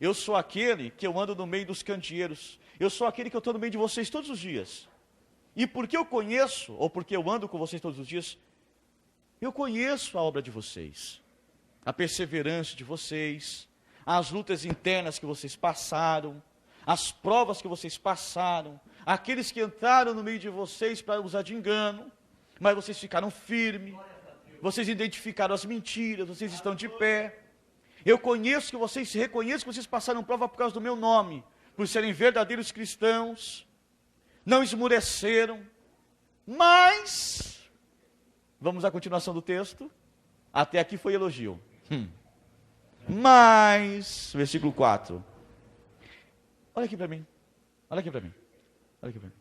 Eu sou aquele que eu ando no meio dos candeeiros. Eu sou aquele que eu estou no meio de vocês todos os dias. E porque eu conheço, ou porque eu ando com vocês todos os dias, eu conheço a obra de vocês, a perseverança de vocês, as lutas internas que vocês passaram, as provas que vocês passaram, aqueles que entraram no meio de vocês para usar de engano, mas vocês ficaram firmes, vocês identificaram as mentiras, vocês estão de pé. Eu conheço que vocês, reconheço que vocês passaram prova por causa do meu nome, por serem verdadeiros cristãos, não esmoreceram, mas, vamos à continuação do texto, até aqui foi elogio. Mas, versículo 4, olha aqui para mim, Olha aqui para mim. Olha aqui para mim.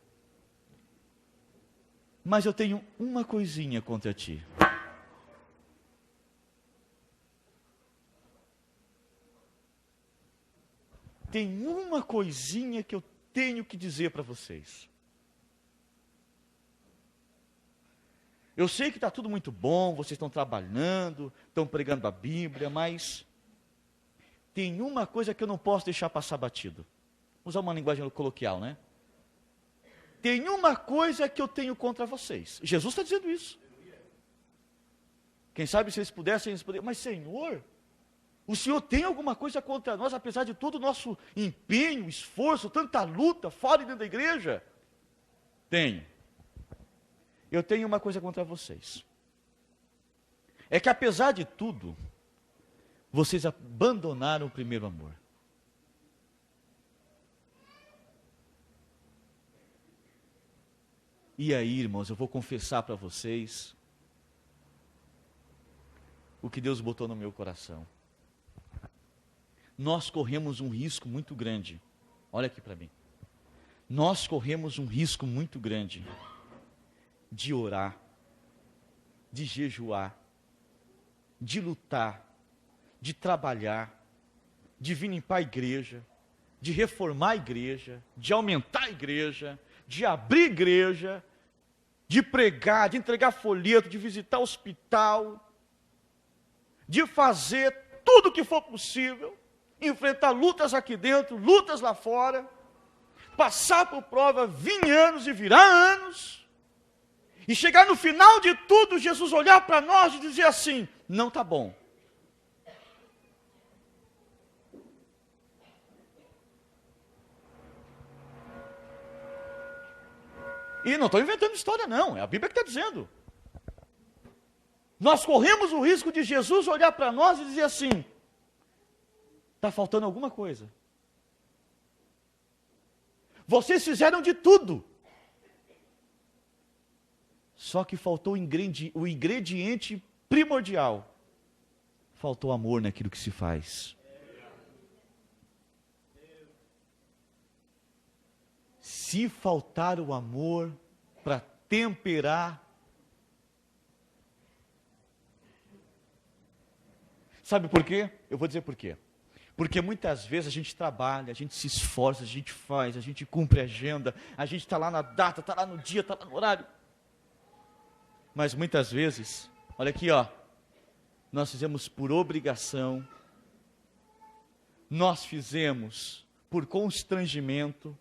Mas eu tenho uma coisinha contra ti. Tem uma coisinha que eu tenho que dizer para vocês. Eu sei que está tudo muito bom, vocês estão trabalhando, estão pregando a Bíblia, mas tem uma coisa que eu não posso deixar passar batido. Vou usar uma linguagem coloquial, né? Tem uma coisa que eu tenho contra vocês. Jesus está dizendo isso. Quem sabe se eles pudessem, mas Senhor, o Senhor tem alguma coisa contra nós, apesar de todo o nosso empenho, esforço, tanta luta fora e dentro da igreja? Tenho. Eu tenho uma coisa contra vocês. É que apesar de tudo, vocês abandonaram o primeiro amor. E aí, irmãos, eu vou confessar para vocês o que Deus botou no meu coração. Nós corremos um risco muito grande. Olha aqui para mim. Nós corremos um risco muito grande de orar, de jejuar, de lutar, de trabalhar, de vir limpar a igreja, de reformar a igreja, de aumentar a igreja, de abrir igreja, de pregar, de entregar folheto, de visitar hospital, de fazer tudo o que for possível, enfrentar lutas aqui dentro, lutas lá fora, passar por prova, vir anos e virar anos, e chegar no final de tudo, Jesus olhar para nós e dizer assim, não está bom. E não estou inventando história não, é a Bíblia que está dizendo. Nós corremos o risco de Jesus olhar para nós e dizer assim, está faltando alguma coisa. Vocês fizeram de tudo. Só que faltou o ingrediente primordial. Faltou amor naquilo que se faz. Se faltar o amor para temperar, sabe por quê? Eu vou dizer por quê. Porque muitas vezes a gente trabalha, a gente se esforça, a gente faz, a gente cumpre a agenda, a gente está lá na data, está lá no dia, está lá no horário. Mas muitas vezes, olha aqui, ó, nós fizemos por obrigação, nós fizemos por constrangimento,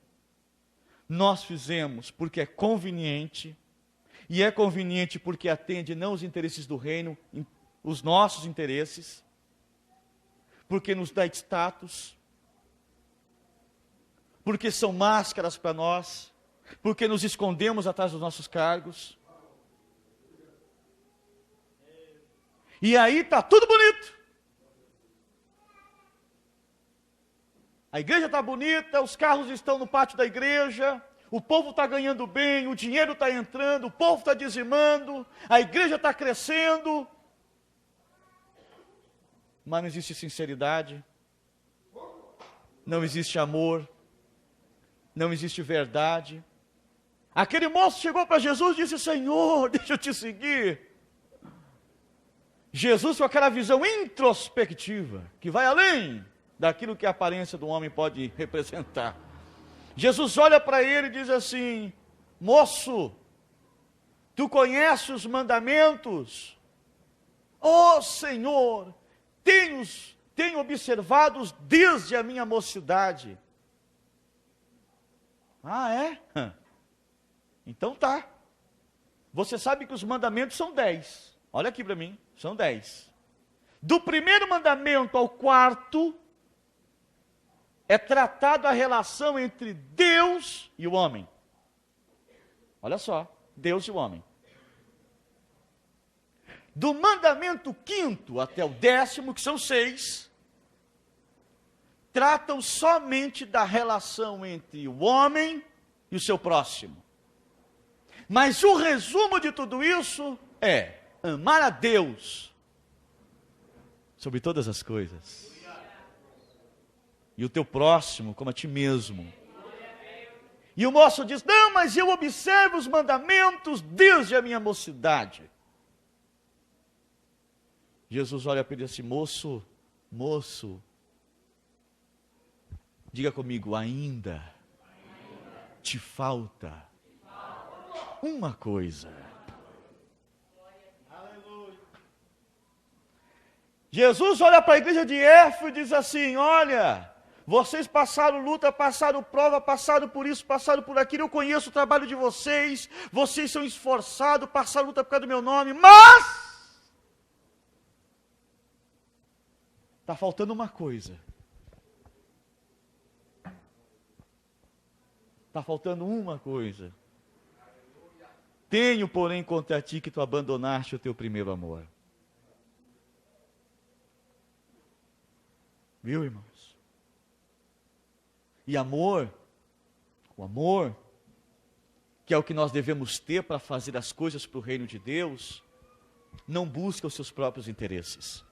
nós fizemos porque é conveniente, e é conveniente porque atende não os interesses do reino, os nossos interesses, porque nos dá status, porque são máscaras para nós, porque nos escondemos atrás dos nossos cargos. E aí está tudo bonito. A igreja está bonita, os carros estão no pátio da igreja, o povo está ganhando bem, o dinheiro está entrando, o povo está dizimando, a igreja está crescendo. Mas não existe sinceridade, não existe amor, não existe verdade. Aquele moço chegou para Jesus e disse, Senhor, deixa eu te seguir. Jesus com aquela visão introspectiva, que vai além daquilo que a aparência do homem pode representar. Jesus olha para ele e diz assim, moço, tu conheces os mandamentos? Oh Senhor, tenho observado desde a minha mocidade. Ah, é? Então tá. Você sabe que os mandamentos são 10. Olha aqui para mim, são 10. Do primeiro mandamento ao quarto, é tratado a relação entre Deus e o homem. Olha só, Deus e o homem. Do mandamento quinto até o 10º, que são 6, tratam somente da relação entre o homem e o seu próximo. Mas o resumo de tudo isso é amar a Deus sobre todas as coisas. E o teu próximo como a ti mesmo. E o moço diz, não, mas eu observo os mandamentos desde a minha mocidade. Jesus olha para ele assim, moço, diga comigo, ainda te falta uma coisa. Jesus olha para a igreja de Éfeso e diz assim, olha, vocês passaram luta, passaram prova, passaram por isso, passaram por aquilo, eu conheço o trabalho de vocês são esforçados, passaram luta por causa do meu nome, mas está faltando uma coisa. Está faltando uma coisa. Tenho, porém, contra ti que tu abandonaste o teu primeiro amor. Viu, irmãos? E amor, o amor, que é o que nós devemos ter para fazer as coisas para o reino de Deus, não busca os seus próprios interesses.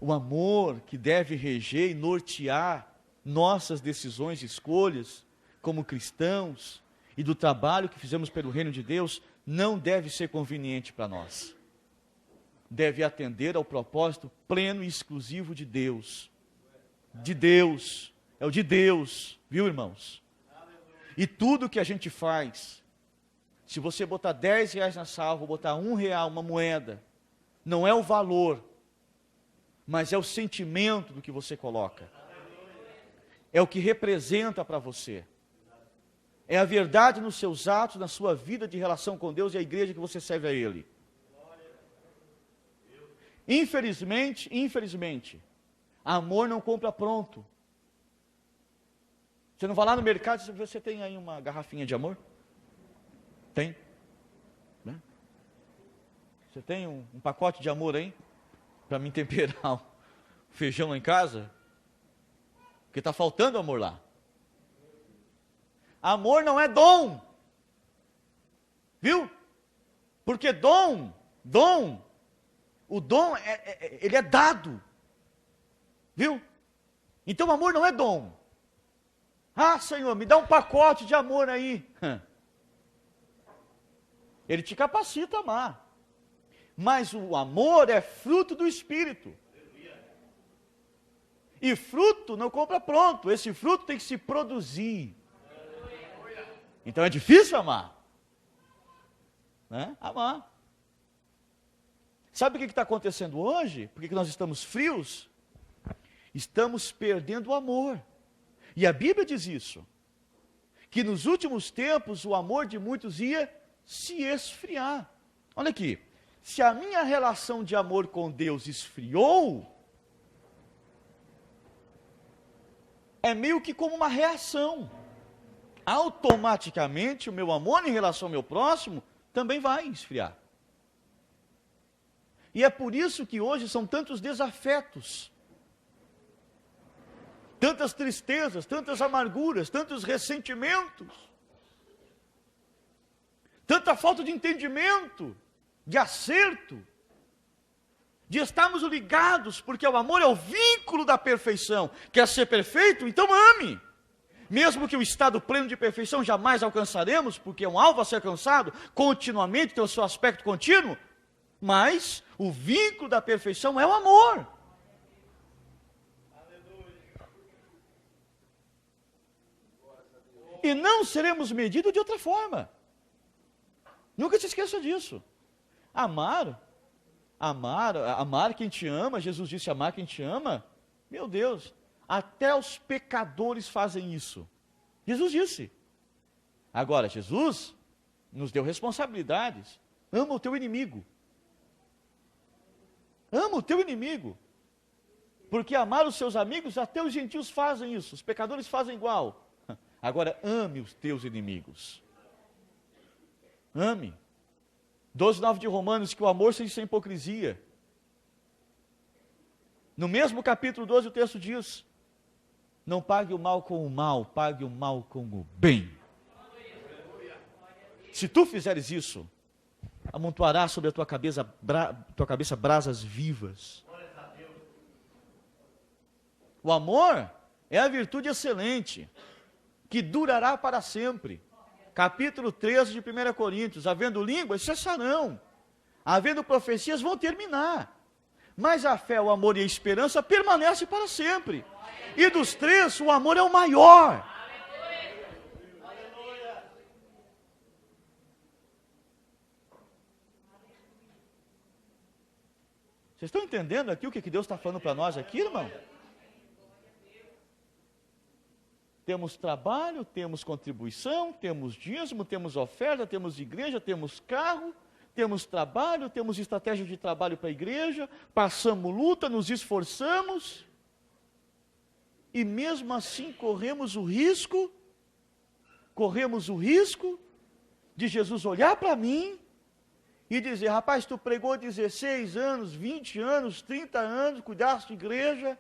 O amor que deve reger e nortear nossas decisões e escolhas como cristãos e do trabalho que fizemos pelo reino de Deus, não deve ser conveniente para nós. Deve atender ao propósito pleno e exclusivo de Deus. De Deus. É o de Deus. Viu, irmãos? E tudo que a gente faz, se você botar 10 reais na salva, ou botar R$1, uma moeda, não é o valor, mas é o sentimento do que você coloca. É o que representa para você. É a verdade nos seus atos, na sua vida de relação com Deus e a igreja que você serve a Ele. Infelizmente, amor não compra pronto. Você não vai lá no mercado e você tem aí uma garrafinha de amor? Tem? Né? Você tem um pacote de amor aí? Para mim temperar o feijão lá em casa? Porque está faltando amor lá. Amor não é dom. Viu? Porque o dom, ele é dado. Viu? Então amor não é dom. Ah, Senhor, me dá um pacote de amor aí. Ele te capacita a amar. Mas o amor é fruto do Espírito. E fruto não compra pronto. Esse fruto tem que se produzir. Então é difícil amar. Né? Amar. Sabe o que está acontecendo hoje? Por que nós estamos frios? Estamos perdendo o amor. E a Bíblia diz isso. Que nos últimos tempos o amor de muitos ia se esfriar. Olha aqui. Se a minha relação de amor com Deus esfriou, é meio que como uma reação. Automaticamente o meu amor em relação ao meu próximo também vai esfriar. E é por isso que hoje são tantos desafetos, tantas tristezas, tantas amarguras, tantos ressentimentos, tanta falta de entendimento, de acerto, de estarmos ligados, porque o amor é o vínculo da perfeição. Quer ser perfeito? Então ame. Mesmo que o estado pleno de perfeição jamais alcançaremos, porque é um alvo a ser alcançado continuamente, tem o seu aspecto contínuo, mas o vínculo da perfeição é o amor. E não seremos medidos de outra forma. Nunca se esqueça disso. Amar quem te ama, Jesus disse amar quem te ama, meu Deus, até os pecadores fazem isso. Jesus disse. Agora, Jesus nos deu responsabilidades. Ama o teu inimigo. Ama o teu inimigo. Porque amar os seus amigos, até os gentios fazem isso, os pecadores fazem igual. Agora, ame os teus inimigos. Ame. 12:9 de Romanos, que o amor seja sem hipocrisia. No mesmo capítulo 12 o texto diz, não pague o mal com o mal, pague o mal com o bem. Se tu fizeres isso, amontoará sobre a tua cabeça brasas vivas. O amor é a virtude excelente. que durará para sempre. Capítulo 13 de 1 Coríntios, havendo línguas, cessarão. Havendo profecias, vão terminar. Mas a fé, o amor e a esperança permanecem para sempre. E dos três, o amor é o maior. Vocês estão entendendo aqui o que Deus está falando para nós aqui, irmão? Temos trabalho, temos contribuição, temos dízimo, temos oferta, temos igreja, temos carro, temos trabalho, temos estratégia de trabalho para a igreja, passamos luta, nos esforçamos, e mesmo assim corremos o risco de Jesus olhar para mim e dizer: rapaz, tu pregou 16 anos, 20 anos, 30 anos, cuidaste de igreja,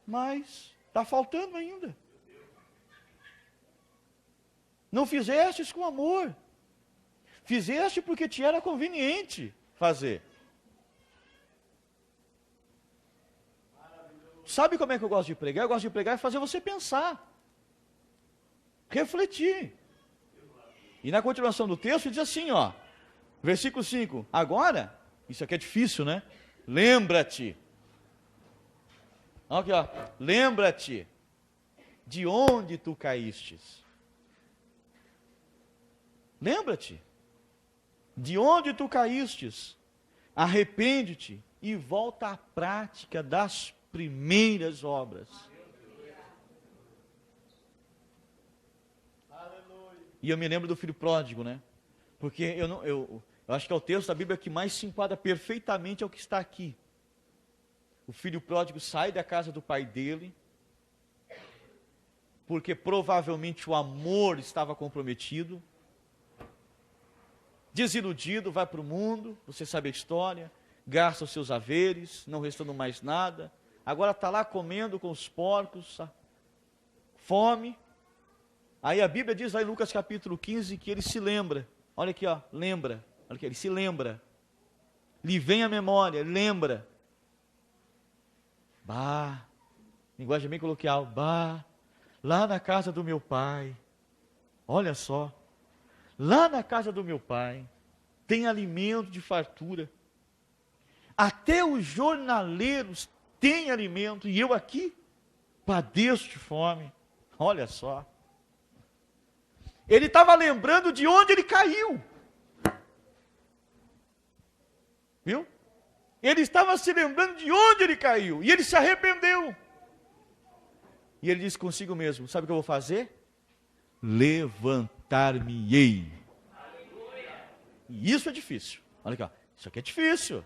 mas está faltando ainda. Não fizestes com amor. Fizeste porque te era conveniente fazer. Sabe como é que eu gosto de pregar? Eu gosto de pregar e fazer você pensar. Refletir. E na continuação do texto diz assim, ó. Versículo 5. Agora, isso aqui é difícil, né? Lembra-te. Olha aqui, ó. Lembra-te de onde tu caístes. Lembra-te de onde tu caístes. Arrepende-te e volta à prática das primeiras obras. E eu me lembro do filho pródigo, né? Porque eu acho que é o texto da Bíblia que mais se enquadra perfeitamente ao que está aqui. O filho pródigo sai da casa do pai dele, porque provavelmente o amor estava comprometido. Desiludido, vai para o mundo, você sabe a história, gasta os seus haveres, não restando mais nada. Agora está lá comendo com os porcos, fome. Aí a Bíblia diz lá em Lucas capítulo 15 que ele se lembra. Olha aqui, ó, lembra. Olha aqui, ele se lembra. Lhe vem à memória, lembra. Bah, linguagem bem coloquial, bah, lá na casa do meu pai, olha só, lá na casa do meu pai, tem alimento de fartura, até os jornaleiros têm alimento, e eu aqui padeço de fome, olha só. Ele estava lembrando de onde ele caiu, viu? Ele estava se lembrando de onde ele caiu, e ele se arrependeu. E ele disse consigo mesmo: sabe o que eu vou fazer? Levantar-me-ei. E isso é difícil. Olha aqui, ó. Isso aqui é difícil.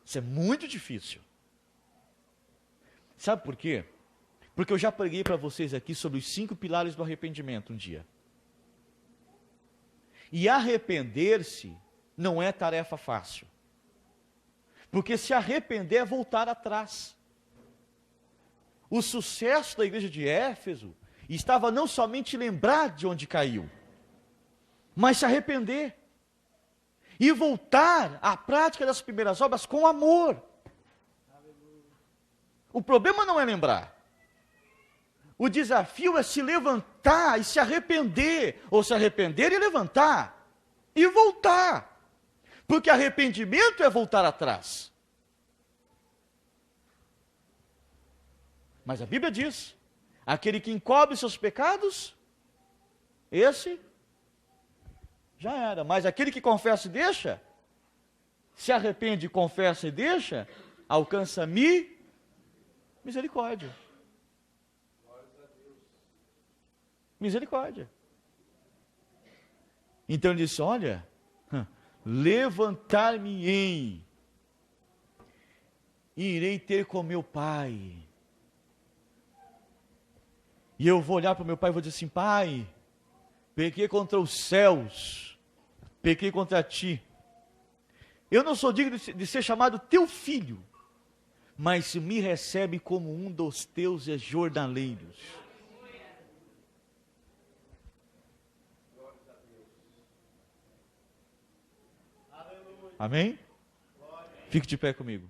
Isso é muito difícil. Sabe por quê? Porque eu já preguei para vocês aqui sobre os 5 pilares do arrependimento um dia. E arrepender-se não é tarefa fácil. Porque se arrepender é voltar atrás. O sucesso da igreja de Éfeso estava não somente lembrar de onde caiu, mas se arrepender. E voltar à prática das primeiras obras com amor. O problema não é lembrar. O desafio é se levantar e se arrepender. Ou se arrepender e levantar. E voltar. Porque arrependimento é voltar atrás. Mas a Bíblia diz: aquele que encobre seus pecados, esse já era. Mas aquele que confessa e deixa, se arrepende, confessa e deixa, alcança misericórdia. Misericórdia. Então ele disse: olha, levantar-me-ei, e irei ter com meu pai. E eu vou olhar para o meu pai e vou dizer assim: pai, pequei contra os céus, pequei contra ti. Eu não sou digno de ser chamado teu filho, mas me recebe como um dos teus jornaleiros. Amém? Fique de pé comigo.